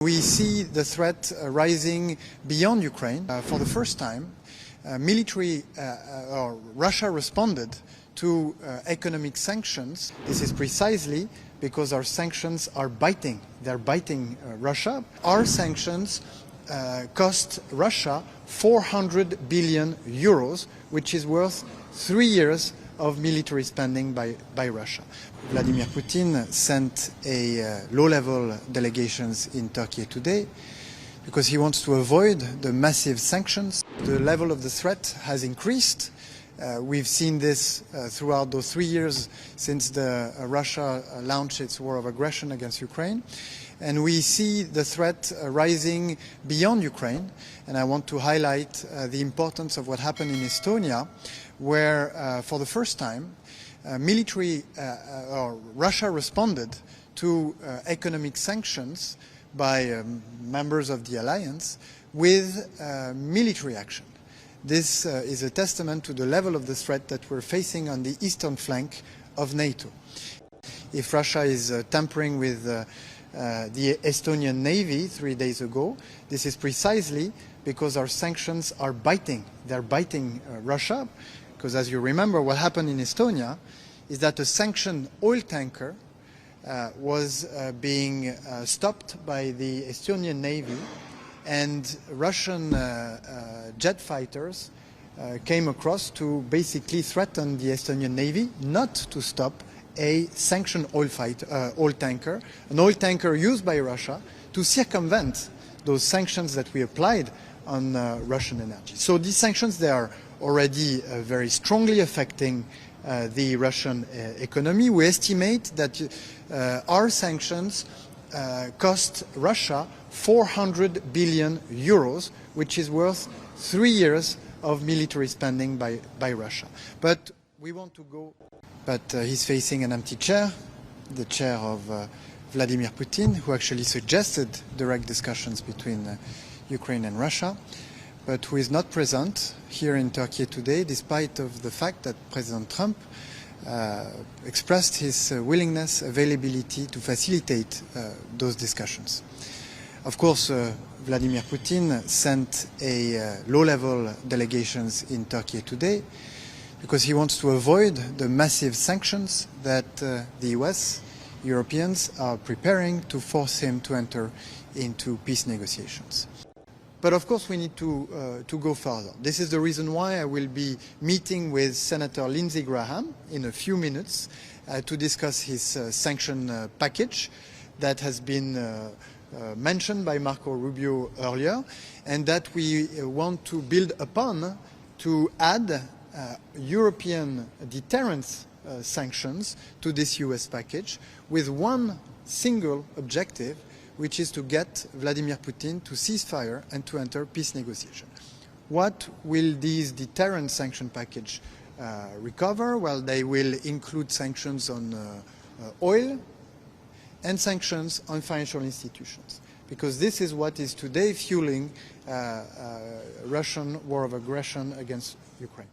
We see the threat rising beyond Ukraine. For the first time, Russia responded to economic sanctions. This is precisely because our sanctions are biting. They're biting Russia. Our sanctions cost Russia 400 billion euros, which is worth 3 years of military spending by Russia. Vladimir Putin sent a low-level delegations in Turkey today because he wants to avoid the massive sanctions. The level of the threat has increased. We've seen this throughout those 3 years since Russia launched its war of aggression against Ukraine. And we see the threat rising beyond Ukraine. And I want to highlight the importance of what happened in Estonia, where for the first time, Russia responded to economic sanctions by members of the alliance with military action. This is a testament to the level of the threat that we're facing on the eastern flank of NATO. If Russia is tampering with the Estonian Navy 3 days ago, this is precisely because our sanctions are biting. They're biting Russia, because as you remember, what happened in Estonia is that a sanctioned oil tanker was being stopped by the Estonian Navy, and Russian jet fighters came across to basically threaten the Estonian Navy not to stop a sanctioned oil tanker, an oil tanker used by Russia to circumvent those sanctions that we applied on Russian energy. So these sanctions, they are already very strongly affecting the Russian economy. We estimate that our sanctions cost Russia 400 billion euros, which is worth 3 years of military spending by Russia. But we want to go. But he's facing an empty chair, the chair of Vladimir Putin, who actually suggested direct discussions between Ukraine and Russia, but who is not present here in Turkey today, despite of the fact that President Trump expressed his willingness, availability to facilitate those discussions. Of course, Vladimir Putin sent a low-level delegations in Turkey today because he wants to avoid the massive sanctions that the US, Europeans are preparing to force him to enter into peace negotiations. But of course we need to go further. This is the reason why I will be meeting with Senator Lindsey Graham in a few minutes to discuss his sanction package that has been mentioned by Marco Rubio earlier, and that we want to build upon to add European deterrence sanctions to this US package with one single objective, which is to get Vladimir Putin to cease fire and to enter peace negotiation. What will these deterrent sanction package recover? Well, they will include sanctions on oil and sanctions on financial institutions, because this is what is today fueling Russian war of aggression against Ukraine.